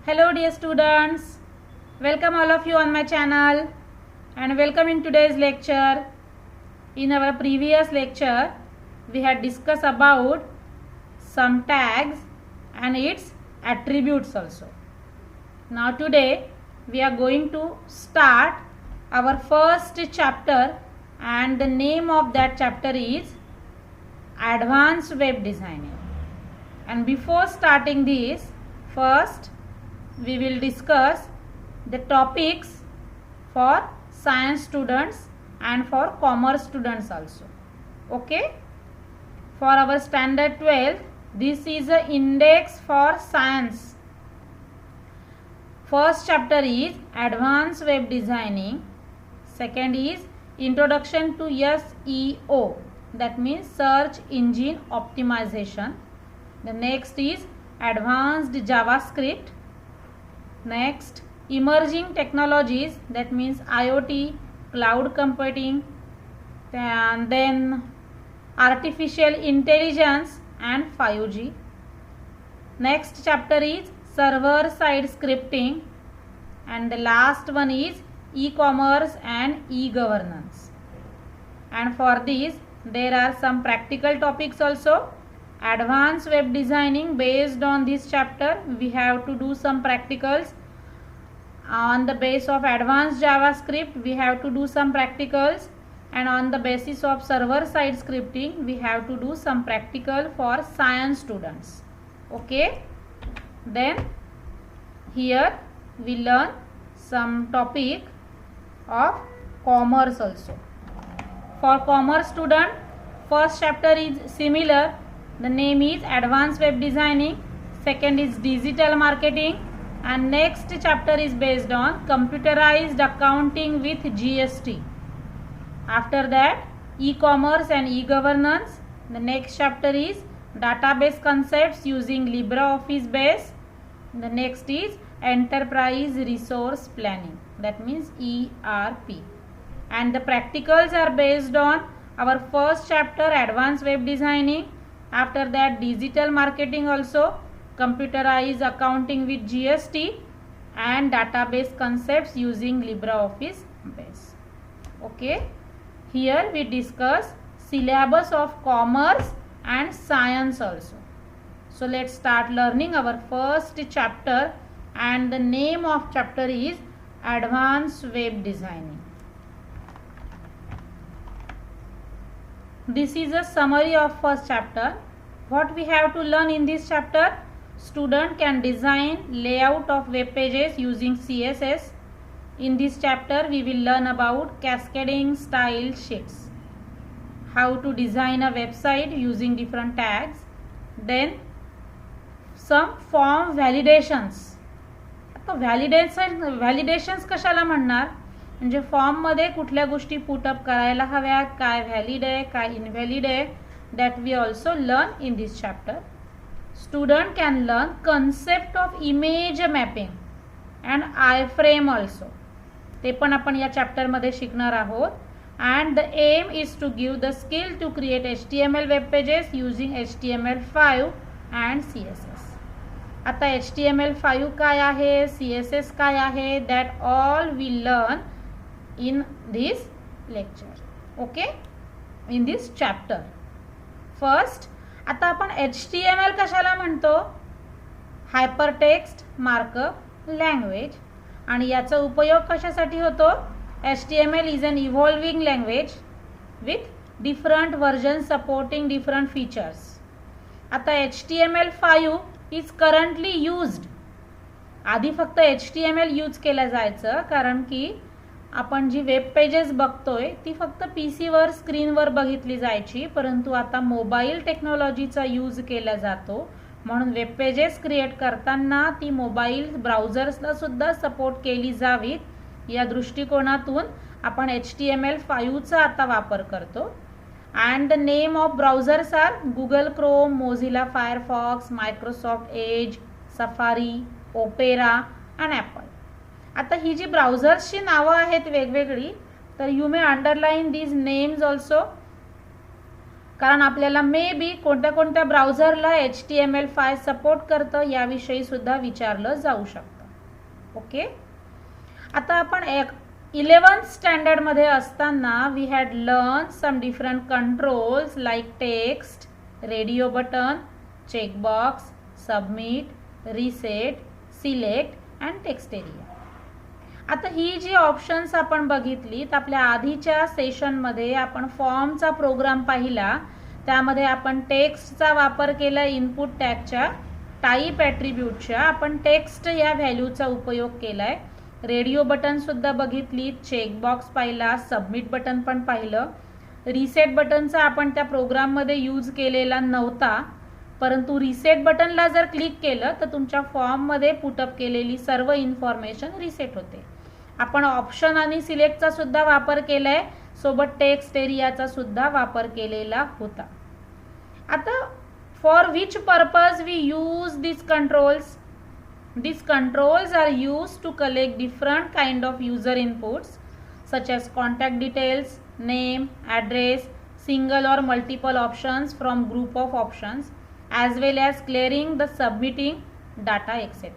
Hello dear students, welcome all of you on my channel and welcome in today's lecture. In our previous lecture, we had discussed about some tags and its attributes also. Now today we are going to start our first chapter and the name of that chapter is Advanced Web Designing. And before starting this, first we will discuss the topics for science students and for commerce students also. Okay, for our standard 12, this is a index for science. First chapter is Advanced Web Designing, second is Introduction to SEO, that means Search Engine Optimization. The next is Advanced JavaScript. Next, emerging technologies, that means IoT, cloud computing, and then artificial intelligence and 5G. Next chapter is server side scripting, and the last one is e-commerce and e-governance. And for this there are some practical topics also. Advanced web designing, based on this chapter we have to do some practicals. On the base of advanced JavaScript we have to do some practicals, and on the basis of server side scripting we have to do some practical for science students. Okay, then here we learn some topic of commerce also. For commerce student, first chapter is similar. The name is Advanced Web Designing, second is Digital Marketing, and next chapter is based on Computerized Accounting with GST. After that, E-commerce and E-governance. The next chapter is Database Concepts using LibreOffice Base. The next is Enterprise Resource Planning, that means ERP. And the practicals are based on our first chapter Advanced Web Designing. After that, Digital Marketing also, Computerized Accounting with GST, and Database Concepts using LibreOffice Base. Okay, here we discuss syllabus of commerce and science also. So let's start learning our first chapter, and the name of chapter is Advanced Web Designing. This is a summary of first chapter. What we have to learn in this chapter? Student can design layout of web pages using CSS. In this chapter we will learn about cascading style sheets, how to design a website using different tags, then some form validations. व्हॅलिडेशन्स कशाला म्हणणार, म्हणजे form मध्ये कुठल्या गोष्टी put up करायला हव्यात, काय valid आहे काय इनव्हॅलिड आहे, that we also learn in this chapter. Student can learn concept of image mapping and iframe also. ते पण आपण या चॅप्टर मध्ये शिकणार आहोत. And the aim is to give the skill to create HTML web pages using HTML5 and CSS. आता HTML5 काय आहे, CSS काय आहे, that all we learn in this lecture. Okay, in this chapter. First, आता आपण HTML कशाला म्हणतो, hypertext markup language, आणि याचा उपयोग कशासाठी होतो. HTML is an evolving language with different version supporting different features. आता HTML5 इज करंटली यूज्ड. आधी फक्त HTML यूज केलं जायचं, कारण की आपण जी वेब पेजेस बघतोय ती फक्त पीसीवर स्क्रीनवर बघितली जायची, परंतु आता मोबाईल टेक्नॉलॉजीचा यूज केला जातो, म्हणून वेब पेजेस क्रिएट करताना ती मोबाईल ब्राउझर्सला सुद्धा सपोर्ट केली जावीत, या दृष्टिकोनातून आपण HTML5 चा आता वापर करतो. And the name of browsers are Google Chrome, Mozilla Firefox, Microsoft Edge, Safari, Opera and Apple. आता ही जी ब्राउझर्सची नावं आहेत वेगवेगळी, तर you may underline these names also, कारण आपल्याला मे बी कोणत्या कोणत्या ब्राउझरला HTML5 सपोर्ट करतं याविषयी सुद्धा विचारलं जाऊ शकतं. ओके. आता आपण 11th स्टँडर्ड मध्ये असताना we had learn some different controls like text, radio button, checkbox, submit, reset, select and text area. आता ही जी ऑप्शन्स आपण बघितली तर आपल्या आधीच्या सेशनमध्ये आपण फॉर्मचा प्रोग्राम पाहिला. त्यामध्ये आपण टेक्स्टचा वापर केला इनपुट टॅगच्या, टाईप ॲट्रिब्यूटच्या आपण टेक्स्ट या व्हॅल्यूचा उपयोग केलाय. रेडिओ बटन सुद्धा बघितली, चेकबॉक्स पाहिला, सबमिट बटन पण पाहिलं. रिसेट बटनचा आपण त्या प्रोग्राममध्ये यूज केलेला नव्हता, परंतु रिसेट बटनला जर क्लिक केलं तर तुमच्या फॉर्ममध्ये पुटअप केलेली सर्व इन्फॉर्मेशन रिसेट होते. आपण ऑप्शन आणि सिलेक्टचा सुद्धा वापर केलाय, सोबत टेक्स्ट एरियाचा सुद्धा वापर केलेला होता. आता for which purpose we use this controls? These controls are used to collect different kind of user inputs such as contact details, name, address, single or multiple options from group of options as well as clearing the submitting data etc.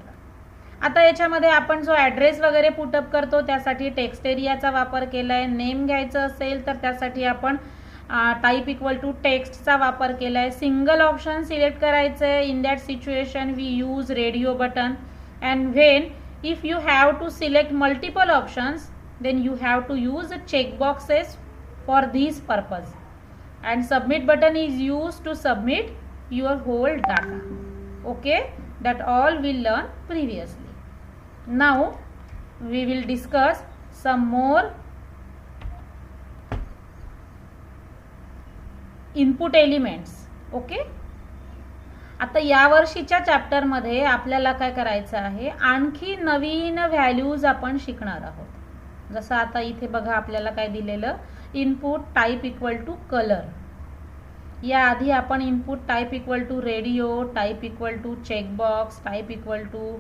आता याच्यामध्ये आपण जो address वगैरे put up करतो त्यासाठी text एरियाचा वापर केलाय. Name घ्यायचं असेल तर त्यासाठी आपण टाईप इक्वल टू टेक्स्टचा वापर केलाय. सिंगल ऑप्शन सिलेक्ट करायचं आहे, in that situation we use radio button. And when if you have to select multiple options then you have to use checkboxes for this purpose. And submit button is used to submit your whole data. Okay, that all we learned previously. Now we will discuss some more input elements. Okay. आता या वर्षीच्या चॅप्टरमध्ये आपल्याला काय करायचं आहे, आणखी नवीन values आपण शिकणार आहोत. जसं आता इथे बघा आपल्याला काय दिलेलं, input type equal to color. याआधी आपण input type equal to radio, type equal to checkbox, type equal to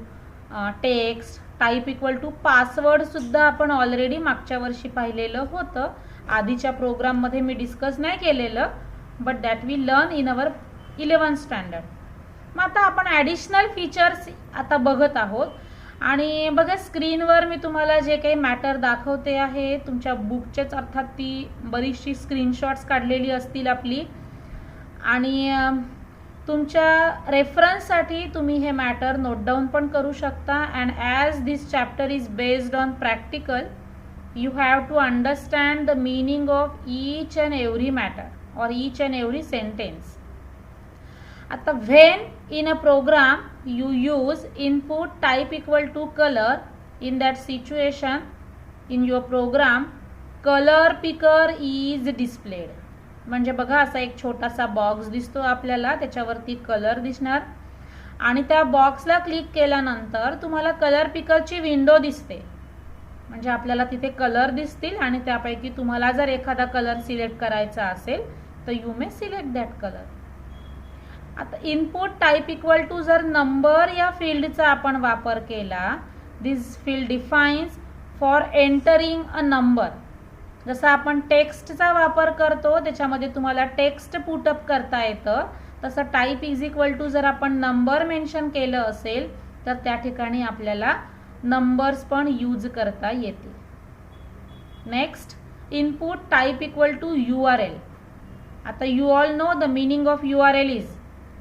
text, type equal to password सुद्धा आपण ऑलरेडी मागच्या वर्षी पाहिलेलं होतं. आधीच्या प्रोग्राममध्ये मी डिस्कस नाही केलेलं, but that we learn in our 11th standard. मग आता आपण ॲडिशनल फीचर्स आता बघत आहोत. आणि बघा स्क्रीनवर मी तुम्हाला जे काही मॅटर दाखवते आहे तुमच्या बुकचेच, अर्थात ती बरीचशी स्क्रीनशॉट्स काढलेली असतील आपली, आणि तुमच्या रेफरन्ससाठी तुम्ही हे मॅटर नोट डाऊन पण करू शकता. And as this chapter is based on practical you have to understand the meaning of each and every matter or each and every sentence. आता when in a program you use input type equal to color, in that situation in your program color picker is displayed. म्हणजे बघा असा एक छोटासा box दिसतो आपल्याला, त्याच्यावरती colour दिसणार आणि त्या बॉक्सला क्लिक केल्यानंतर तुम्हाला कलर पिकरची विंडो दिसते. म्हणजे आपल्याला तिथे कलर दिसतील आणि त्यापैकी तुम्हाला जर एखादा कलर सिलेक्ट करायचा असेल तर you may select that colour. आता इनपुट टाईप इक्वल टू जर नंबर या फील्डचा आपण वापर केला, this field defines for entering a number. जसं आपण टेक्स्टचा वापर करतो त्याच्यामध्ये तुम्हाला टेक्स्ट पुटअप करता येतं, तसं टाईप इज इक्वल टू जर आपण नंबर मेन्शन केलं असेल तर त्या ठिकाणी आपल्याला नंबर्स पण यूज करता येतील. Next, input type equal to URL. आता you all know the meaning of URL is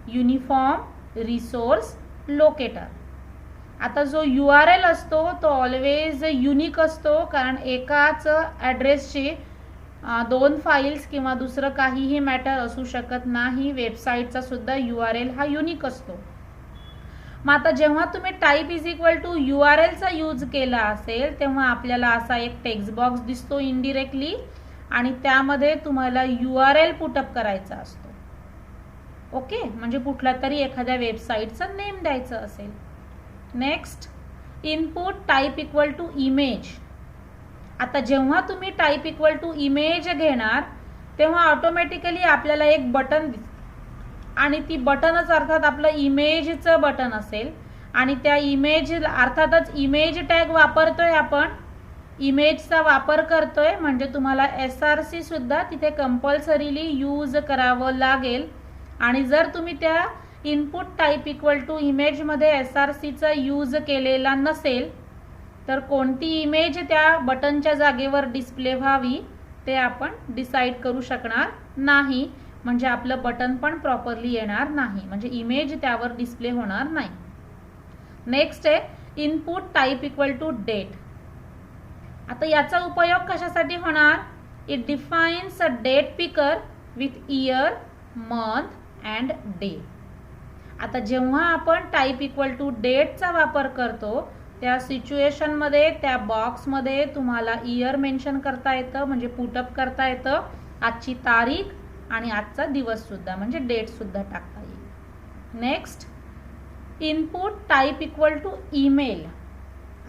uniform resource locator. आता जो URL असतो तो ऑलवेज युनिक असतो, कारण एकाच ॲड्रेसची 2 फाईल्स किंवा दुसरं काहीही मॅटर असू शकत नाही. वेबसाईटचा सुद्धा URL हा युनिक असतो. मग आता जेव्हा तुम्ही टाईप इज इक्वल टू URLचा यूज केला असेल तेव्हा आपल्याला असा एक टेक्स्ट बॉक्स दिसतो इनडिरेक्टली आणि त्यामध्ये तुम्हाला URL पुटअप करायचा असतो. ओके, म्हणजे कुठला तरी एखाद्या वेबसाईटचं नेम द्यायचं असेल. Next, input type equal to image. आता जेव्हा तुम्ही टाईप इक्वल टू इमेज घेणार तेव्हा ऑटोमॅटिकली आपल्याला एक बटन आणि ती बटनच अर्थात आपलं इमेजचं बटन असेल आणि त्या इमेज अर्थातच इमेज टॅग वापरतोय आपण, इमेजचा वापर करतोय म्हणजे तुम्हाला SRC सुद्धा तिथे कंपल्सरीली यूज करावं लागेल. आणि जर तुम्ही त्या इनपुट टाईप इक्वल टू इमेजमध्ये SRCचा यूज केलेला नसेल तर कोणती इमेज त्या बटनच्या जागेवर डिस्प्ले व्हावी ते आपण डिसाईड करू शकणार नाही, म्हणजे आपलं बटन पण प्रॉपरली येणार नाही, म्हणजे इमेज त्यावर डिस्प्ले होणार नाही. नेक्स्ट आहे input type equal to date. आता याचा उपयोग कशासाठी होणार? It defines a date picker with year, month and day. आता जेव्हा आपण टाईप इक्वल टू डेटचा वापर करतो त्या सिच्युएशनमध्ये त्या बॉक्समध्ये तुम्हाला इयर मेन्शन करता येतं, म्हणजे पुटअप करता येतं, आजची तारीख आणि आजचा दिवस सुद्धा म्हणजे डेट सुद्धा टाकता येईल. Next input type equal to email.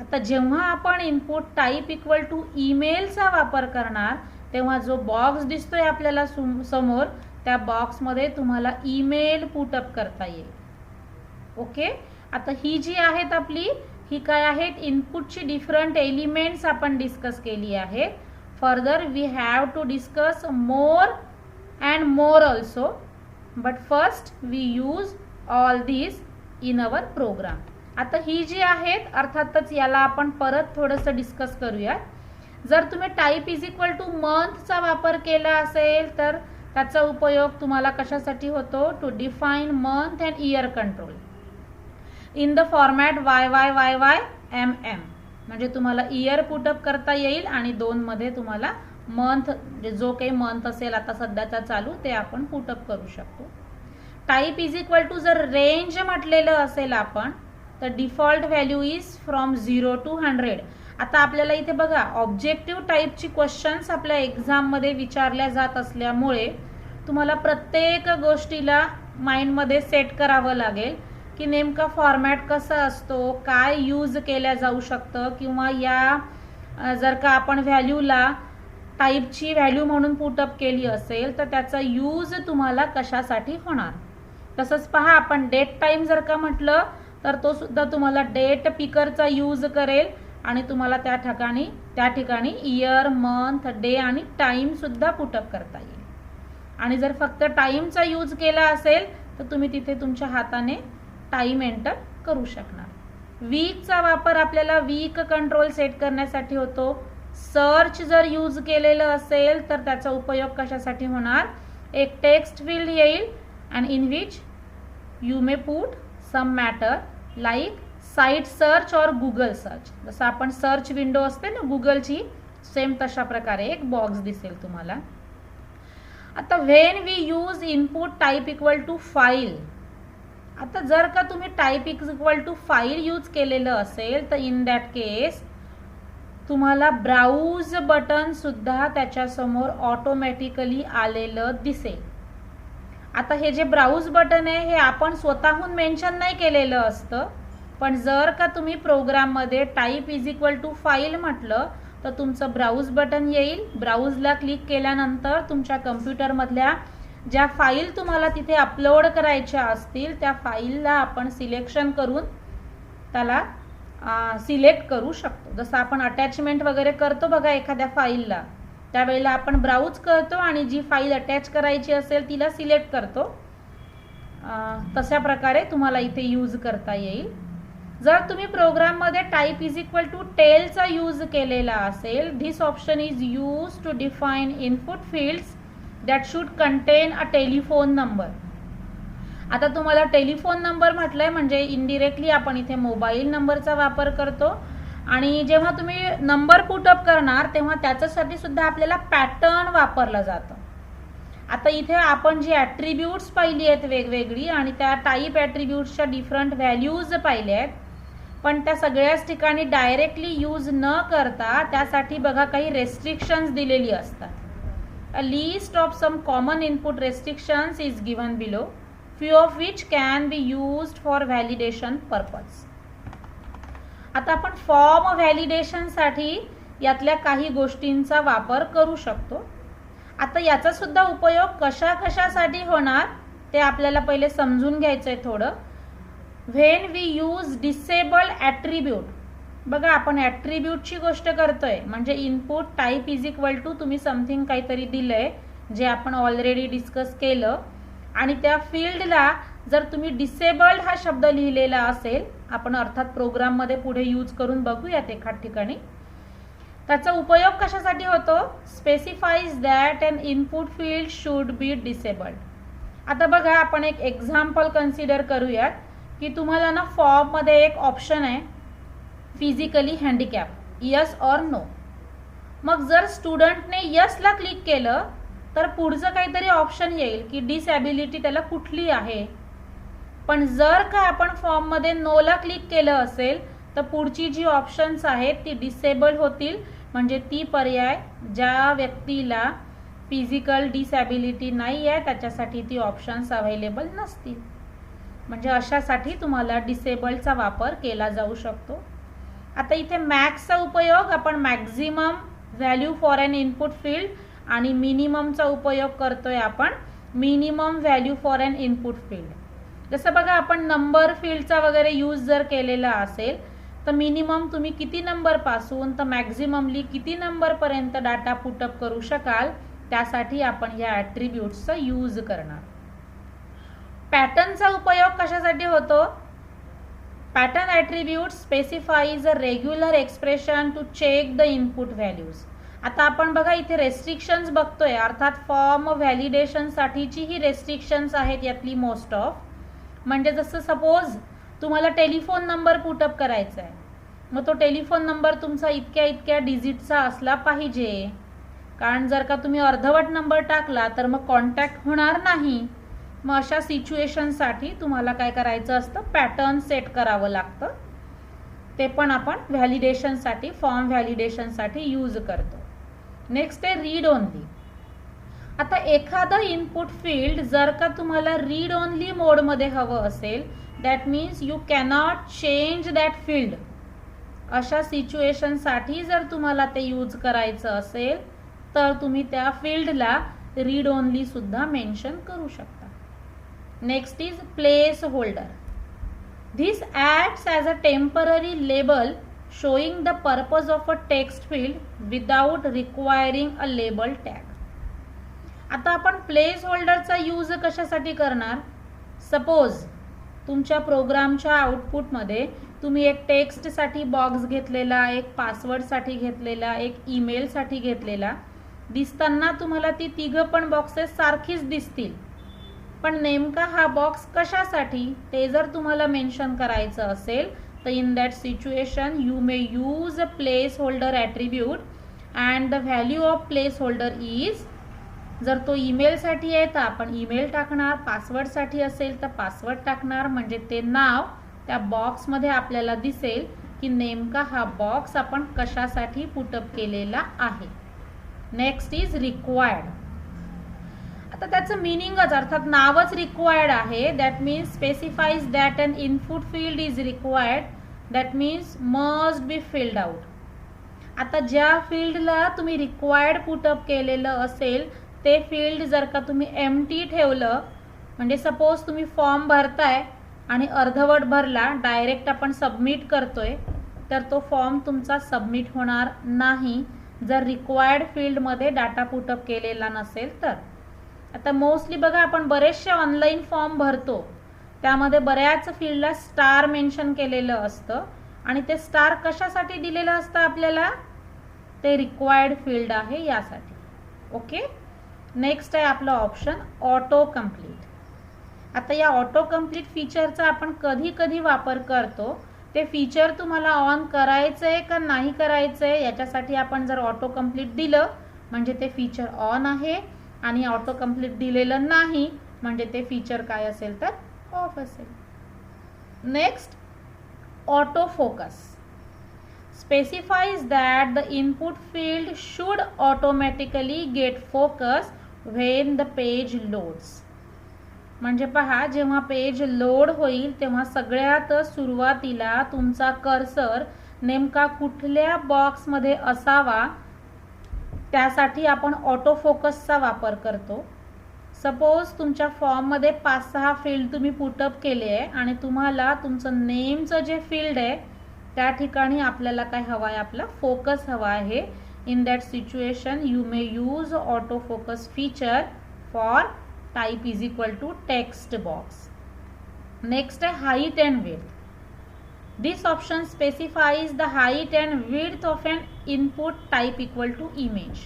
आता जेव्हा आपण इनपुट टाईप इक्वल टू ईमेलचा वापर करणार तेव्हा जो बॉक्स दिसतोय आपल्याला समोर त्या बॉक्समध्ये तुम्हाला ईमेल पुटअप करता येईल. ओके, आता ही जी आहेत आपली ही काय आहेत? इनपुटची डिफरंट एलिमेंट्स आपण डिस्कस केली आहेत. Further we have to discuss more and more also, but first we use all this in our program. आता ही जी आहेत अर्थातच याला आपण परत थोडंसं डिस्कस करूया. जर तुम्ही टाईप इज इक्वल टू मंथचा वापर केला असेल तर त्याचा उपयोग तुम्हाला कशासाठी होतो? To define month and year control in the format YYYYMM, म्हणजे तुम्हाला इयर पुटअप करता येईल आणि 2 मध्ये तुम्हाला मंथ, जो काही मंथ असेल आता सध्याचा चालू ते आपण पुटअप करू शकतो. टाईप इज इक्वल टू जर रेंज म्हटलेलं असेल आपण तर default value is from 0 to 100. आता आपल्याला इथे बघा ऑब्जेक्टिव्ह टाईपची क्वेश्चन्स आपल्या एक्झाममध्ये विचारल्या जात असल्यामुळे तुम्हाला प्रत्येक गोष्टीला माइंडमध्ये सेट करावं लागेल की नेमका फॉर्मॅट कसा असतो, काय यूज केल्या जाऊ शकतं, किंवा या जर का आपण व्हॅल्यूला टाईपची व्हॅल्यू म्हणून पुटअप केली असेल तर त्याचा यूज तुम्हाला कशासाठी होणार. तसंच पहा आपण डेट टाईम जर का म्हटलं तर तो सुद्धा तुम्हाला डेट पिकरचा यूज करेल आणि तुम्हाला त्या ठिकाणी इयर, मंथ, डे आणि टाईम सुद्धा पुटअप करता येईल. आणि जर फक्त टाईमचा यूज केला असेल तर तुम्ही तिथे तुमच्या हाताने टाईम एंटर करू शकणार. वीकचा वापर आपल्याला वीक कंट्रोल सेट करण्यासाठी होतो. सर्च जर यूज केलेलं असेल तर त्याचा उपयोग कशासाठी होणार? एक टेक्स्ट फील्ड येईल and in which you may put some matter like site search or Google search. जसं आपण सर्च विंडो असते ना गुगलची, सेम तशा प्रकारे एक बॉक्स दिसेल तुम्हाला. आता when we use input type equal to file. आता जर का तुम्ही type equal to file use केलेलं असेल तर इन दॅट केस तुम्हाला ब्राउज बटन सुद्धा त्याच्यासमोर ऑटोमॅटिकली आलेलं दिसेल. आता हे जे ब्राउज बटन आहे हे आपण स्वतःहून मेन्शन नाही केलेलं असतं, पण जर का तुम्ही प्रोग्राममध्ये type is equal to file म्हटलं तर तुमचं ब्राउज बटन येईल. ब्राउजला क्लिक केल्यानंतर तुमच्या कम्प्युटरमधल्या ज्या फाईल तुम्हाला तिथे अपलोड करायच्या असतील त्या फाईलला आपण सिलेक्शन करून त्याला सिलेक्ट करू शकतो. जसं आपण अटॅचमेंट वगैरे करतो बघा एखाद्या फाईलला, त्यावेळेला आपण ब्राउज करतो आणि जी फाईल अटॅच करायची असेल तिला सिलेक्ट करतो. तशा प्रकारे तुम्हाला इथे यूज करता येईल. जर तुम्ही प्रोग्राममध्ये टाईप इज इक्वल टू टेलचा यूज केलेला असेल, this option is use to define input fields that should contain a telephone number. आता तुम्हाला टेलिफोन नंबर म्हटलंय म्हणजे इनडिरेक्टली आपण इथे मोबाईल नंबरचा वापर करतो. आणि जेव्हा तुम्ही नंबर पुटअप करणार तेव्हा त्याच्यासाठी सुद्धा आपल्याला पॅटर्न वापरलं जातं. आता इथे आपण जी ॲट्रिब्यूट्स पाहिली आहेत वेगवेगळी आणि त्या टाईप ॲट्रिब्यूट्सच्या डिफरंट व्हॅल्यूज पाहिल्या आहेत, पण त्या सगळ्याच ठिकाणी डायरेक्टली यूज न करता त्यासाठी बघा काही रेस्ट्रिक्शन्स दिलेली असतात. A list of some common input restrictions is given below, few of which can be used for validation purpose. आता आपण फॉर्म व्हॅलिडेशन साठी यातल्या काही गोष्टींचा वापर करू शकतो. आता याचा सुद्धा उपयोग कशासाठी होणार ते आपल्याला पहिले समजून घ्यायचंय थोडं. When we use disable attribute, बघा आपण ॲट्रिब्यूटची गोष्ट करतोय म्हणजे input type is equal to तुम्ही समथिंग काहीतरी दिलंय जे आपण ऑलरेडी डिस्कस केलं आणि त्या फील्डला जर तुम्ही डिसेबल्ड हा शब्द लिहिलेला असेल आपण अर्थात प्रोग्राममध्ये पुढे यूज करून बघूयात एखाद ठिकाणी. त्याचा उपयोग कशासाठी होतो? Specifies that an input field should be disabled. आता बघा आपण एक एक्झाम्पल कन्सिडर करूयात की तुम्हाला ना फॉर्ममध्ये एक ऑप्शन आहे physically handicap, yes or no. मग जर स्टुडंटने यसला क्लिक केलं तर पुढचं काहीतरी ऑप्शन येईल की डिसॅबिलिटी त्याला कुठली आहे. पण जर का आपण फॉर्ममध्ये नोला क्लिक केलं असेल तर पुढची जी ऑप्शन्स आहेत ती डिसेबल होतील. म्हणजे ती पर्याय ज्या व्यक्तीला फिजिकल डिसॅबिलिटी नाही आहे त्याच्यासाठी ती ऑप्शन्स अवेलेबल नसतील. म्हणजे अशासाठी तुम्हाला डिसेबलचा वापर केला जाऊ शकतो. आता इथे मॅक्सचा उपयोग आपण maximum value for an input field आणि मिनिममचा उपयोग करतोय आपण minimum value for an input field. जसं बघा आपण नंबर फील्डचा वगैरे यूज जर केलेला असेल तर मिनिमम तुम्ही किती नंबरपासून तर मॅक्झिममली किती नंबरपर्यंत डाटा पुटअप करू शकाल त्यासाठी आपण या ॲट्रिब्यूट्सचा यूज करणार. पॅटर्नचा उपयोग कशासाठी होतो? Pattern attribute specifies a regular expression to check the input values. आता आपण बघा इथे रेस्ट्रिक्शन्स बघतोय, अर्थात फॉर्म व्हॅलिडेशनसाठीची ही रेस्ट्रिक्शन्स आहेत यातली मोस्ट ऑफ. म्हणजे जसं सपोज तुम्हाला टेलिफोन नंबर पुटअप करायचा आहे, मग तो टेलिफोन नंबर तुमचा इतक्या डिजिटचा असला पाहिजे. कारण जर का तुम्ही अर्धवट नंबर टाकला तर मग कॉन्टॅक्ट होणार नाही. मग अशा सिच्युएशनसाठी तुम्हाला काय करायचं असतं, पॅटर्न सेट करावं लागतं. ते पण आपण व्हॅलिडेशनसाठी फॉर्म व्हॅलिडेशनसाठी यूज करतो. नेक्स्ट आहे रीड ओनली. आता एखादं इनपुट फील्ड जर का तुम्हाला रीड ओनली मोडमध्ये हवं असेल that means you cannot change that field. अशा सिच्युएशनसाठी जर तुम्हाला ते यूज करायचं असेल तर तुम्ही त्या फील्डला रीड ओनली सुद्धा मेन्शन करू शकता. Next is place holder. This acts as a temporary label showing the purpose of a text field without requiring a label tag. आता आपण प्लेस होल्डरचा यूज कशासाठी करणार? सपोज तुमच्या प्रोग्रामच्या आउटपुटमध्ये तुम्ही एक टेक्स्टसाठी बॉक्स घेतलेला, एक पासवर्डसाठी घेतलेला, एक ईमेलसाठी घेतलेला. दिसताना तुम्हाला ती तिघं पण बॉक्सेस सारखीच दिसतील, पण नेमका हा बॉक्स कशासाठी ते जर तुम्हाला मेन्शन करायचं असेल तर in that situation you may use a place holder attribute and the value of place holder is. जर तो ईमेलसाठी आहे तर आपण ईमेल टाकणार, पासवर्डसाठी असेल तर पासवर्ड टाकणार. म्हणजे ते नाव त्या बॉक्समध्ये आपल्याला दिसेल की नेमका हा बॉक्स आपण कशासाठी पुटअप केलेला आहे. Next is required. आता त्याचं मिनिंगच अर्थात नावच रिक्वायर्ड आहे. That means specifies that an input field is required. That means must be filled out. आता ज्या फील्डला तुम्ही रिक्वायर्ड पुटअप केलेलं असेल ते फील्ड जर का तुम्ही एम्प्टी ठेवलं, म्हणजे सपोज तुम्ही फॉर्म भरताय आणि अर्धवट भरला, डायरेक्ट आपण सबमिट करतोय, तर तो फॉर्म तुमचा सबमिट होणार नाही जर रिक्वायर्ड फील्डमध्ये डाटा पुटअप केलेला नसेल तर. आता मोस्टली बघा आपण बरेचसे ऑनलाईन फॉर्म भरतो त्यामध्ये बऱ्याच फील्डला स्टार मेन्शन केलेलं असतं आणि ते स्टार कशासाठी दिलेलं असतं आपल्याला? ते रिक्वायर्ड फील्ड आहे यासाठी. ओके. नेक्स्ट आहे आपलं ऑप्शन ऑटो कम्प्लीट. आता या ऑटो कम्प्लीट फीचरचा आपण कधी कधी वापर करतो. ते फीचर तुम्हाला ऑन करायचंय का नाही करायचंय याच्यासाठी आपण जर ऑटो कम्प्लीट दिलं म्हणजे ते फीचर ऑन आहे आणि ऑटो कम्प्लीट दिलेलं नाही म्हणजे ते फीचर काय असेल तर ऑफ असेल. Next auto focus specifies that the input field should automatically get focus when the page loads. म्हणजे पहा जेव्हा पेज लोड होईल तेव्हा सगळ्यात सुरुवातीला तुमचा कर्सर नेमका कुठल्या बॉक्समध्ये असावा त्यासाठी आपण ऑटो फोकसचा वापर करतो. सपोज तुमच्या फॉर्ममध्ये 5-6 फील्ड तुम्ही पुटअप केले आहे आणि तुम्हाला तुमचं नेमचं जे फील्ड आहे त्या ठिकाणी आपल्याला काय हवा आहे? आपला फोकस हवा आहे. In that situation you may use auto focus feature for type is equal to text box. Next आहे height and width. This option specifies the height and width of an input type equal to image.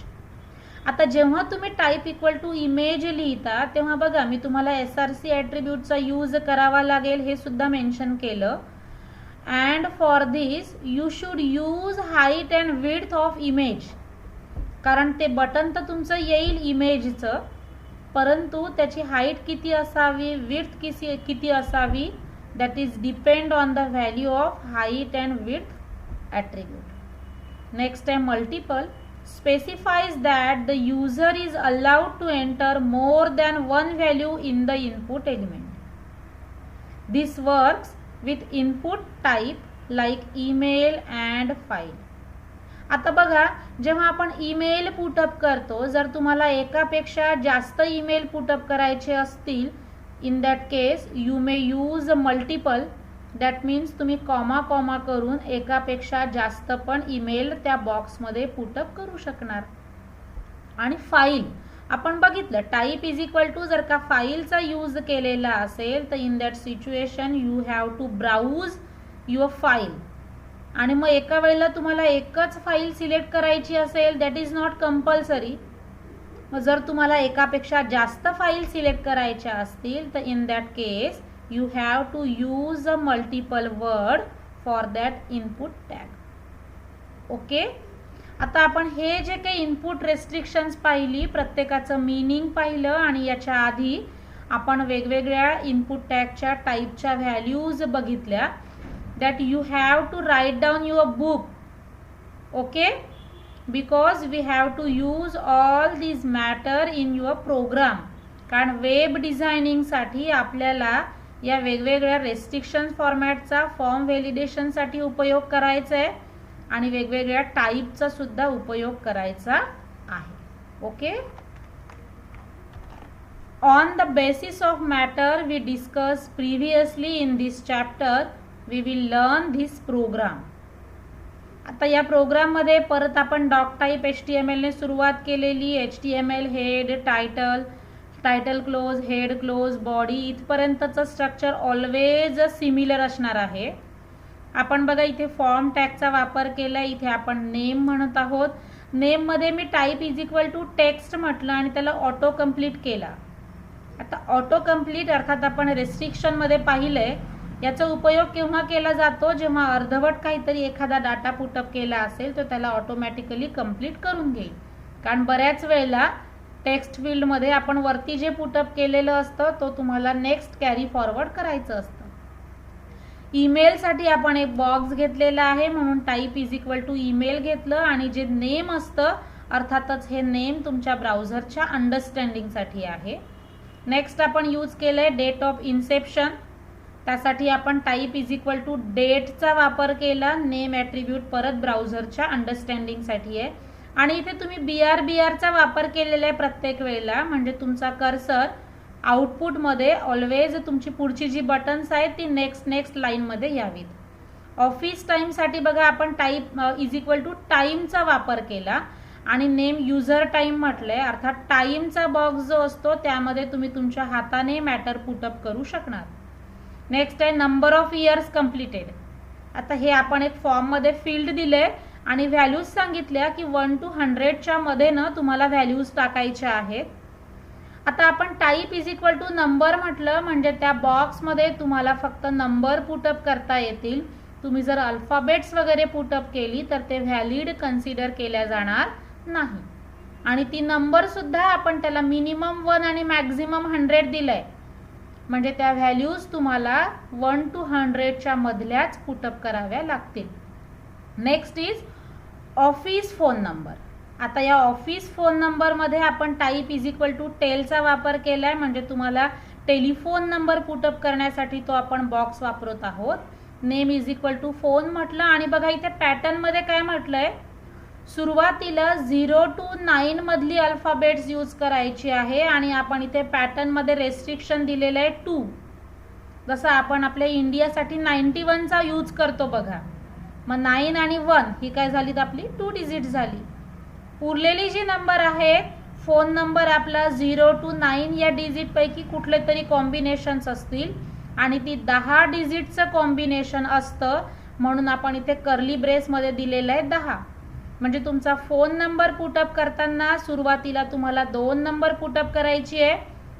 आता जेव्हा तुम्ही type equal to image लिहिता तेव्हा बघा मी तुम्हाला SRC ॲट्रिब्यूटचा use करावा लागेल हे सुद्धा मेन्शन केलं. And for this you should use height and width of image. कारण ते बटन तर तुमचं येईल इमेजचं, परंतु त्याची हाईट किती असावी, विड्थ किती असावी, that is depend on the value of height and width attribute. Next time multiple specifies that the user is allowed to enter more than one value in the input element. This works with input type like email and file. आता बघा जेव्हा आपण email put up करतो, जर तुम्हाला एकापेक्षा जास्त email put up करायचे असतील, in that case you may use multiple. that means तुम्ही कॉमा कॉमा करून एकापेक्षा जास्त पण ईमेल त्या बॉक्समध्ये पुटअप करू शकणार. आणि फाईल आपण बघितलं टाइप इज इक्वल टू जर का फाईलचा यूज केलेला असेल तर in that situation you have to browse your file. आणि मग एका वेळेला तुम्हाला एकच फाईल सिलेक्ट करायची असेल दॅट इज नॉट कंपल्सरी. जर तुम्हाला एकापेक्षा जास्त फाईल सिलेक्ट करायच्या असतील तर in that case you have to use a multiple word for that input tag. Okay, आता आपण हे जे काही इनपुट रेस्ट्रिक्शन्स पाहिली, प्रत्येकाचं मीनिंग पाहिलं आणि याच्या आधी आपण वेगवेगळ्या इनपुट टॅगच्या टाईपच्या व्हॅल्यूज बघितल्या. That you have to write down your book. Okay, because we have to use all these matter in your program. कारण वेब डिझायनिंग साठी आपल्याला या वेगवेगळ्या रेस्ट्रिक्शन फॉर्मॅटचा फॉर्म व्हॅलिडेशन साठी उपयोग करायचा आहे आणि वेगवेगळ्या टाईपचा सुद्धा उपयोग करायचा आहे. Okay, on the basis of matter we discuss previously in this chapter we will learn this program. आता या प्रोग्राममध्ये परत आपण डॉक टाईप HTML ने सुरुवात केलेली. HTML head, title close, head close, body इथपर्यंतचं स्ट्रक्चर ऑलवेज सिमिलर असणार आहे. आपण बघा इथे फॉर्म टॅगचा वापर केला. इथे आपण नेम म्हणत आहोत. नेममध्ये मी type is equal to text म्हटलं आणि त्याला ऑटो कम्प्लीट केला. आता ऑटो कम्प्लीट अर्थात आपण रेस्ट्रिक्शनमध्ये पाहिलंय. याचा उपयोग केव्हा केला जातो, जेव्हा अर्धवट काहीतरी एखादा डाटा पुटअप केला असेल तर त्याला ऑटोमॅटिकली कंप्लीट करून घेईल. कारण बऱ्याच वेळेला टेक्स्ट फील्डमध्ये आपण वरती जे पुटअप केलेलं असतं तो तुम्हाला नेक्स्ट कॅरी फॉरवर्ड करायचं असतं. ईमेलसाठी आपण एक बॉक्स घेतलेला आहे म्हणून type is equal to email घेतलं आणि जे नेम असतं अर्थातच हे नेम तुमच्या ब्राउझरच्या अंडरस्टँडिंगसाठी आहे. नेक्स्ट आपण यूज केलंय डेट ऑफ इन्सेप्शन. त्यासाठी आपण टाईप इज इक्वल टू डेटचा वापर केला. नेम ॲट्रिब्यूट परत ब्राउझरच्या अंडरस्टँडिंगसाठी आहे. आणि इथे तुम्ही BRBRचा वापर केलेला आहे प्रत्येक वेळेला, म्हणजे तुमचा कर्सर आउटपुटमध्ये ऑलवेज तुमची पुढची जी बटन्स आहेत ती नेक्स्ट लाईनमध्ये यावीत. ऑफिस टाईमसाठी बघा आपण टाईप इज इक्वल टू टाईमचा वापर केला आणि नेम युजर टाईम म्हटलंय. अर्थात टाईमचा बॉक्स जो असतो त्यामध्ये तुम्ही तुमच्या हाताने मॅटर पुटअप करू शकणार. नेक्स्ट आहे नंबर ऑफ इयर्स कम्प्लिटेड. आता हे आपण एक फॉर्ममध्ये फील्ड दिले आणि व्हॅल्यूज सांगितल्या की 1 to 100च्या मध्ये ना तुम्हाला व्हॅल्यूज टाकायच्या आहेत. आता आपण type is equal to number म्हटलं म्हणजे त्या बॉक्समध्ये तुम्हाला फक्त नंबर पुटअप करता येतील. तुम्ही जर अल्फाबेट्स वगैरे पुटअप केली तर ते व्हॅलिड कन्सिडर केल्या जाणार नाही. आणि ती नंबर सुद्धा आपण त्याला मिनिमम 1 आणि मॅक्झिमम 100 दिलंय म्हणजे त्या व्हॅल्यूज तुम्हाला 1 to 100च्या मधल्याच पुटअप कराव्या लागतील. Next is office phone number. आता या ऑफिस फोन नंबरमध्ये आपण टाईप इज इक्वल टू टेलचा वापर केलाय म्हणजे तुम्हाला टेलिफोन नंबर पुटअप करण्यासाठी तो आपण बॉक्स वापरत आहोत. Name is equal to phone म्हटलं आणि बघा इथे पॅटर्नमध्ये काय म्हटलंय, सुरुवातीला 0 to 9 मधली अल्फाबेट्स यूज करायची आहे आणि आपण इथे पॅटर्नमध्ये रेस्ट्रिक्शन दिलेलं आहे 2. जसं आपण आपल्या इंडियासाठी 91चा यूज करतो बघा. मग 9 आणि 1 ही काय झाली आपली 2 डिजिट झाली. उरलेली जी नंबर आहे फोन नंबर आपला 0 to 9 या डिजिट पैकी कुठले तरी कॉम्बिनेशन्स असतील आणि ती 10 डिजिटचं कॉम्बिनेशन असतं म्हणून आपण इथे कर्ली ब्रेसमध्ये दिलेलं आहे 10. म्हणजे तुमचा फोन नंबर पुटअप करताना सुरुवातीला तुम्हाला 2 नंबर पुटअप करायची आहे,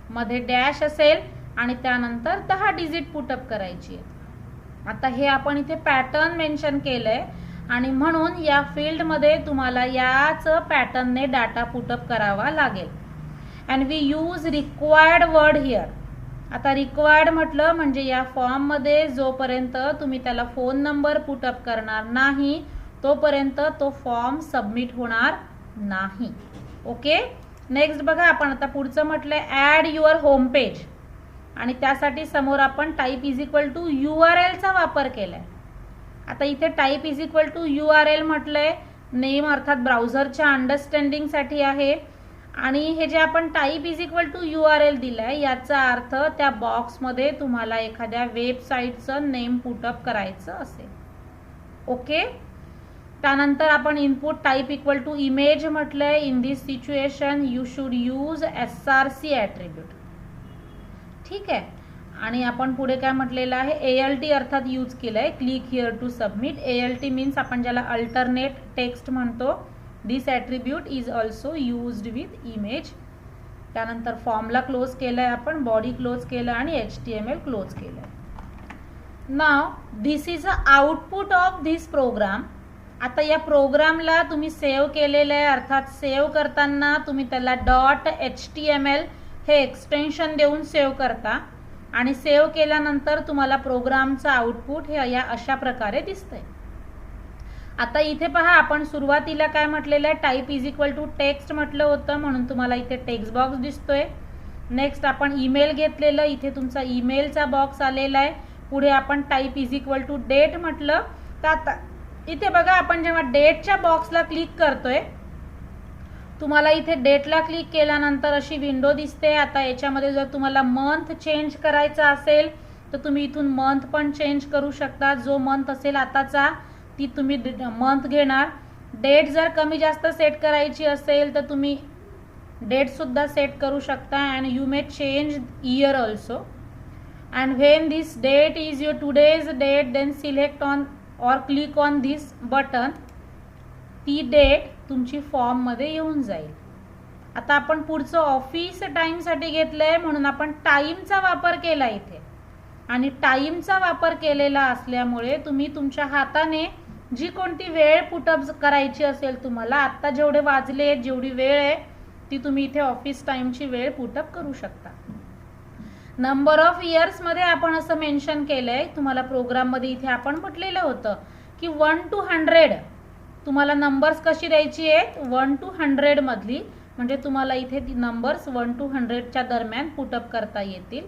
मध्ये डॅश असेल आणि त्यानंतर 10 डिजिट पुटअप करायची आहे. आता हे आपण इथे पॅटर्न मेन्शन केलंय आणि म्हणून या फील्डमध्ये तुम्हाला याच पॅटर्नने डाटा पुटअप करावा लागेल. And we use required word here. आता रिक्वायर्ड म्हटलं म्हणजे या फॉर्ममध्ये जोपर्यंत तुम्ही त्याला फोन नंबर पुटअप करणार नाही तोपर्यंत तो फॉर्म सबमिट होणार नाही. ओके, नेक्स्ट बघा, आपण आता पुढचं म्हटलंय ॲड युअर होम पेज आणि त्यासाठी समोर आपण type is equal to URL चा वापर केलाय. आता इथे type is equal to URL म्हटलंय, नेम अर्थात ब्राउझरच्या अंडरस्टँडिंगसाठी आहे आणि हे जे आपण type is equal to URL दिलाय याचा अर्थ त्या बॉक्समध्ये तुम्हाला एखाद्या वेबसाईटचं नेम पुटअप करायचं असेल. ओके, त्यानंतर आपण input type equal to image म्हटलंय. In this situation you should use SRC attribute. ठीक आहे, आणि आपण पुढे काय म्हटलेलं आहे ALT अर्थात यूज केलंय, click here to submit. ALT means आपण ज्याला अल्टरनेट टेक्स्ट म्हणतो. This attribute is also used with image. त्यानंतर फॉर्मला क्लोज केलंय आपण, बॉडी क्लोज केलं आणि HTML क्लोज केलंय. नाव this is a output of this program. आता या प्रोग्रामला तुम्ही सेव्ह केलेलं आहे, अर्थात सेव्ह करताना तुम्ही त्याला .html हे एक्सटेन्शन देऊन सेव्ह करता आणि सेव्ह केल्यानंतर तुम्हाला प्रोग्रामचं आउटपुट हे या अशा प्रकारे दिसतंय. आता इथे पहा, आपण सुरुवातीला काय म्हटलेलं आहे, type is equal to text म्हटलं होतं म्हणून तुम्हाला इथे टेक्स्ट बॉक्स दिसतोय. नेक्स्ट आपण ईमेल घेतलेलं, इथे तुमचा ईमेलचा बॉक्स आलेला आहे. पुढे आपण type is equal to date म्हटलं. तर आता इथे बघा, आपण जेव्हा डेटच्या बॉक्सला क्लिक करतोय तुम्हाला इथे डेटला क्लिक केल्यानंतर अशी विंडो दिसते. आता याच्यामध्ये जर तुम्हाला मंथ चेंज करायचा असेल तर तुम्ही इथून मंथ पण चेंज करू शकता. जो मंथ असेल आताचा ती तुम्ही मंथ घेणार. डेट जर कमी जास्त सेट करायची असेल तर तुम्ही डेट सुद्धा सेट करू शकता. And you may change year also. And when this date is your today's date then select on or click on this button. ती डेट तुमची फॉर्ममध्ये येऊन जाईल. आता आपण पुढचं ऑफिस टाईमसाठी घेतलंय म्हणून आपण टाईमचा वापर केला इथे आणि टाईमचा वापर केलेला असल्यामुळे तुम्ही तुमच्या हाताने जी कोणती वेळ पुटअप करायची असेल तुम्हाला, आत्ता जेवढे वाजले जेवढी वेळ आहे ती तुम्ही इथे ऑफिस टाईमची वेळ पुटअप करू शकता. नंबर ऑफ इयर्समध्ये आपण असं मेन्शन केलंय. तुम्हाला प्रोग्राममध्ये इथे आपण म्हटलेलं होतं की 1 to 100 तुम्हाला नंबर्स कशी द्यायची आहेत, 1 to 100 मधली. म्हणजे तुम्हाला इथे ती नंबर्स 1 to 100च्या दरम्यान पुटअप करता येतील.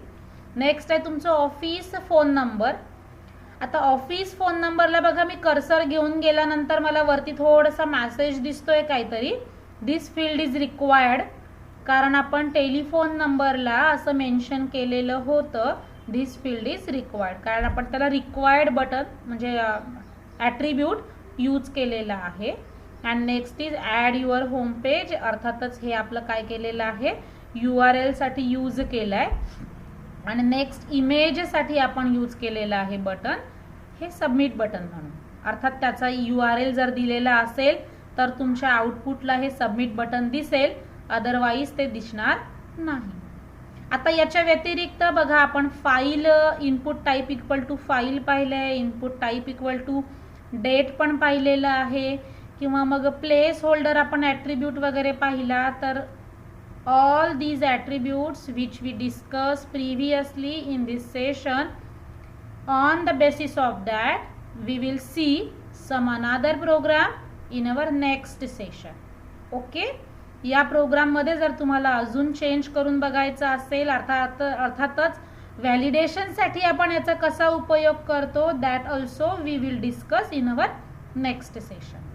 नेक्स्ट आहे तुमचं ऑफिस फोन नंबर. आता ऑफिस फोन नंबरला बघा, मी कर्सर घेऊन गेल्यानंतर मला वरती थोडासा मेसेज दिसतोय काहीतरी, दिस फील्ड इज रिक्वायर्ड. कारण आपण टेलिफोन नंबरला असं मेन्शन केलेलं होतं दिस फील्ड इज रिक्वायर्ड, कारण आपण त्याला रिक्वायर्ड बटन म्हणजे ॲट्रिब्यूट यूज केलेला आहे. And next is add your home page. अर्थातच हे आपलं काय केलेलं आहे, URL साठी यूज केलं आहे. आणि नेक्स्ट इमेजसाठी आपण यूज केलेलं आहे बटन, हे सबमिट बटन म्हणून. अर्थात त्याचा URL जर दिलेला असेल तर तुमच्या आउटपुटला हे सबमिट बटन दिसेल, अदरवाईज ते दिसणार नाही. आता याच्या व्यतिरिक्त बघा, आपण file input type equal to file पाहिलंय, input type equal to date पण पाहिलेलं आहे, किंवा मग प्लेस होल्डर आपण ॲट्रिब्यूट वगैरे पाहिला. तर all these attributes which we discussed previously in this session, on the basis of that we will see some another program in our next session. Okay, या प्रोग्राम मध्ये जर तुम्हाला अजून चेंज करून बघायचं असेल, अर्थातच व्हॅलिडेशन साठी आपण याचा कसा उपयोग करतो, that also we will discuss in our next session.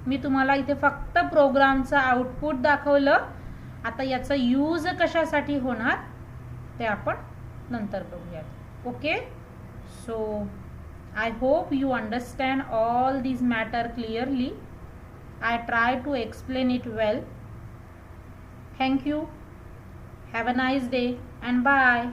मी तुम्हाला इथे फक्त प्रोग्रामचा आउटपुट दाखवलं. आता याचा यूज कशासाठी होणार ते आपण नंतर बघूयात. Okay, so I hope you understand all this matter clearly. I try to explain it well. Thank you. Have a nice day and bye.